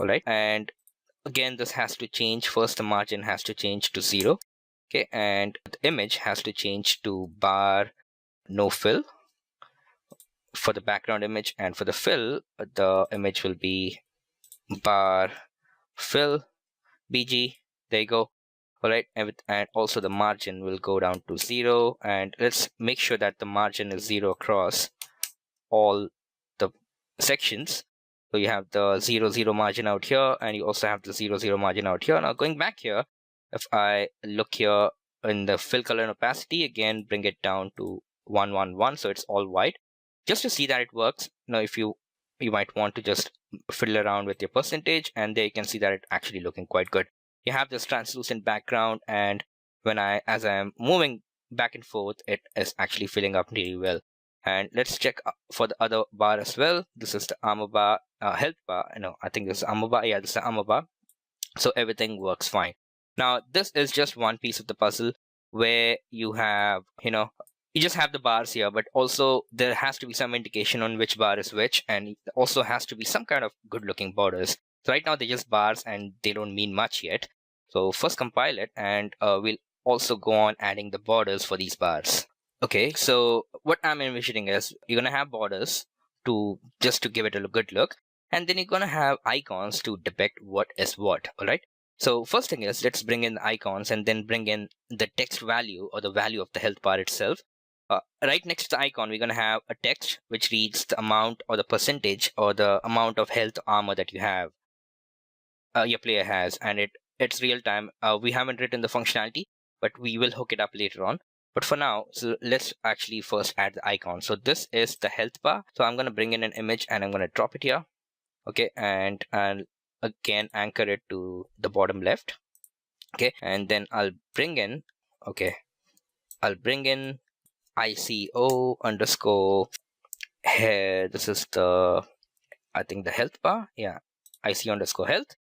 All right, and again this has to change. First the margin has to change to 0. Okay, and the image has to change to bar no fill for the background image, and for the fill the image will be bar fill bg. There you go. All right, and also the margin will go down to 0, and let's make sure that the margin is 0 across all the sections. So you have the 0 0 margin out here, and you also have the 0 0 margin out here. Now going back here, if I look here in the fill color and opacity, again bring it down to 1 1 1, so it's all white, just to see that it works. Now if you might want to just fiddle around with your percentage, and there you can see that it's actually looking quite good. You have this translucent background, and as I am moving back and forth, it is actually filling up really well. And let's check for the other bar as well. This is the armor bar, health bar. No, I think this is armor bar. Yeah, this is the armor bar. So everything works fine. Now this is just one piece of the puzzle where you have, you just have the bars here, but also there has to be some indication on which bar is which, and it also has to be some kind of good looking borders. So right now they're just bars and they don't mean much yet. So first compile it, and we'll also go on adding the borders for these bars. Okay, so what I'm envisioning is you're gonna have borders to give it a good look, and then you're gonna have icons to depict what is what. All right. So first thing is, let's bring in the icons and then bring in the text value, or the value of the health bar itself. Right next to the icon, we're gonna have a text which reads the amount or the percentage or the amount of health armor that you have, your player has, and it's real time. We haven't written the functionality, but we will hook it up later on. But for now, so let's actually first add the icon. So this is the health bar. So I'm going to bring in an image and I'm going to drop it here. Okay, and I'll again anchor it to the bottom left. Okay, and then I'll bring in, ICO underscore here. This is I think the health bar. Yeah, ICO underscore health,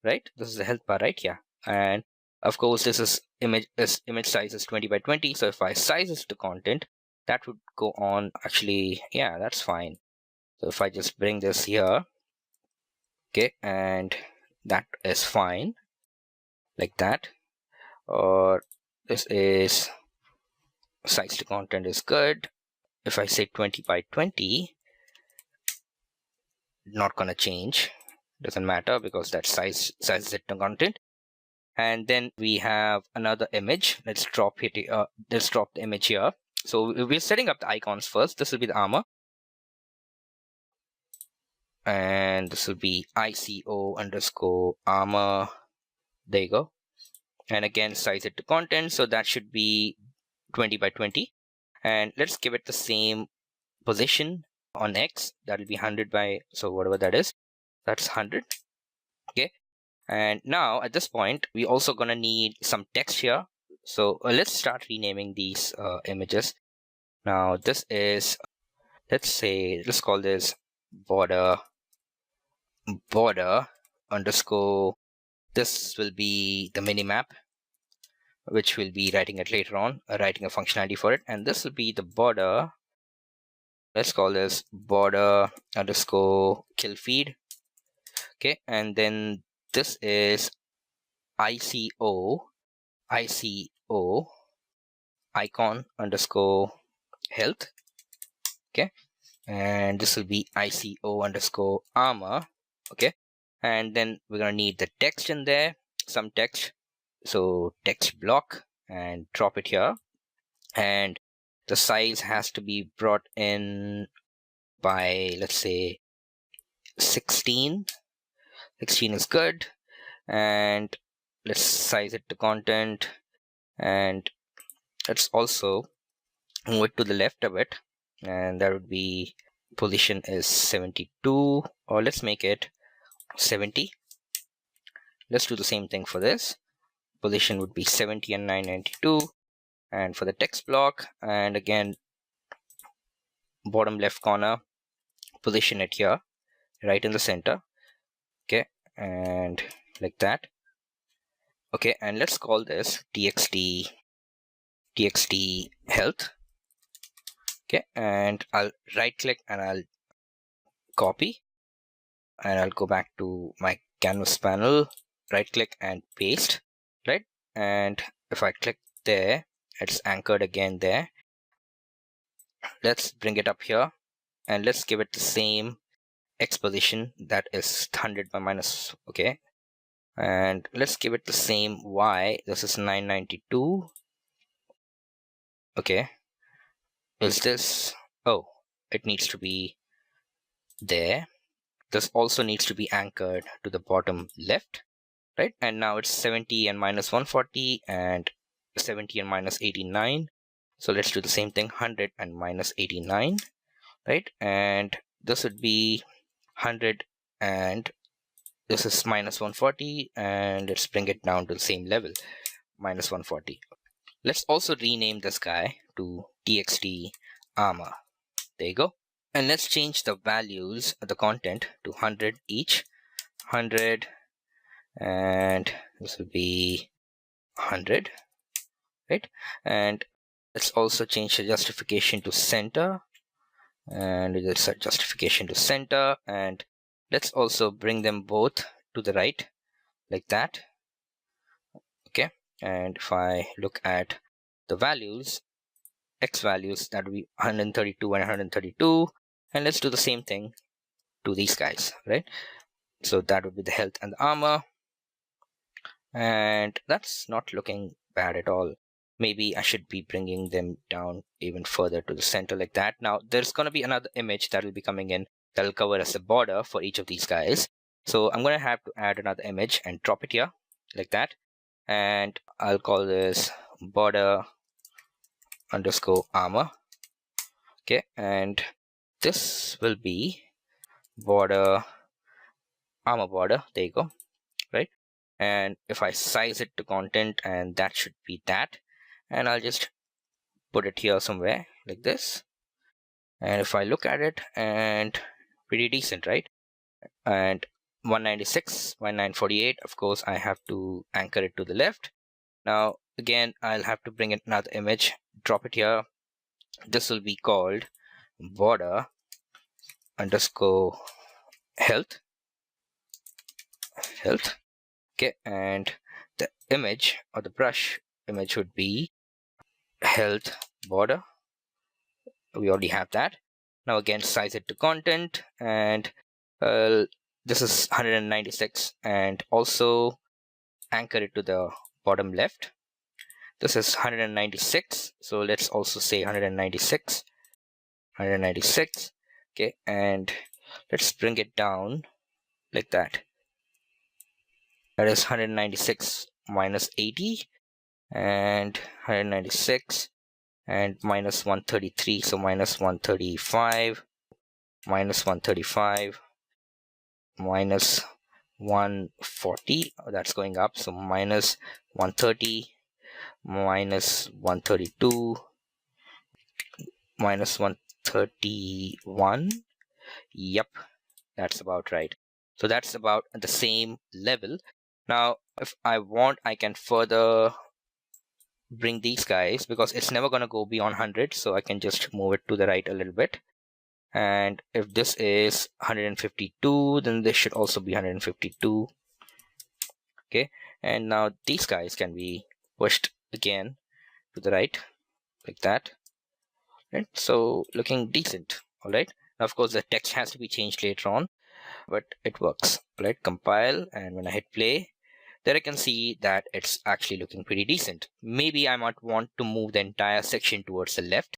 right? This is the health bar, right? Yeah, and of course, this image size is 20 by 20. So if I size this to content, that would go on. Actually, yeah, that's fine. So if I just bring this here, okay, and that is fine, like that. Or this is size to content is good. If I say 20 by 20, not gonna change. Doesn't matter because that size it to content. And then we have another image. Let's drop the image here. So we're setting up the icons first. This will be the armor, and this will be ICO underscore armor. There you go. And again, size it to content. So that should be 20 by 20. And let's give it the same position on X. That will be 100 by, so whatever that is, that's 100. Okay. And now at this point, we also gonna need some text here. So let's start renaming these images. Now this is, let's call this border underscore. This will be the minimap, which we'll be writing it later on, writing a functionality for it. And this will be the border. Let's call this border underscore kill feed. Okay, and then this is ICO icon underscore health. Okay, and this will be ICO underscore armor. Okay, and then we're gonna need the text in there, some text. So text block, and drop it here, and the size has to be brought in by, let's say, 16 is good. And let's size it to content, and let's also move it to the left a bit, and that would be position is 72, or let's make it 70. Let's do the same thing for this. Position would be 70 and 992. And for the text block, and again, bottom left corner, position it here, right in the center. Okay, and like that. Okay, and let's call this txt health. Okay, and I'll right click and I'll copy. and I'll go back to my canvas panel, right click and paste, right? And if I click there, it's anchored again there. Let's bring it up here and let's give it the same X position, that is 100 by minus, okay. And let's give it the same Y, this is 992, okay. Is this, oh, it needs to be there. This also needs to be anchored to the bottom left, right? And now it's 70 and minus 140 and 70 and minus 89. So let's do the same thing, 100 and minus 89, right? And this would be 100 and this is minus 140, and let's bring it down to the same level, minus 140. Let's also rename this guy to txt armor. There you go. And let's change the values, the content, to 100 each. 100, and this will be 100, right? And let's also change the justification to center, and let's set justification to center, and let's also bring them both to the right like that, okay. And if I look at the values, X values, that will be 132 and 132, and let's do the same thing to these guys, right? So that would be the health and the armor, and that's not looking bad at all. Maybe I should be bringing them down even further to the center like that. Now there's going to be another image that will be coming in that will cover as a border for each of these guys. So I'm going to have to add another image and drop it here like that, and I'll call this border underscore armor, okay. And this will be border armor border, there you go, right? And if I size it to content, and that should be that, and I'll just put it here somewhere like this. And if I look at it, and pretty decent, right? And 196 by 948, of course I have to anchor it to the left. Now again, I'll have to bring in another image, drop it here. This will be called border underscore health, okay. And the image or the brush image would be health border. We already have that. Now again, size it to content, and this is 196, and also anchor it to the bottom left. This is 196, so let's also say 196, okay. And let's bring it down like that. That is 196 minus 80, and 196 and minus 133, so minus 135, minus 135, minus 140, that's going up, so minus 130, minus 132, minus 131. Yep, that's about right. So that's about the same level. Now if I want, I can further bring these guys, because it's never going to go beyond 100, so I can just move it to the right a little bit. And if this is 152, then this should also be 152, okay. And now these guys can be pushed again to the right like that, right? So looking decent. All right, now of course the text has to be changed later on, but it works. All right, compile, and when I hit play, there I can see that it's actually looking pretty decent. Maybe I might want to move the entire section towards the left,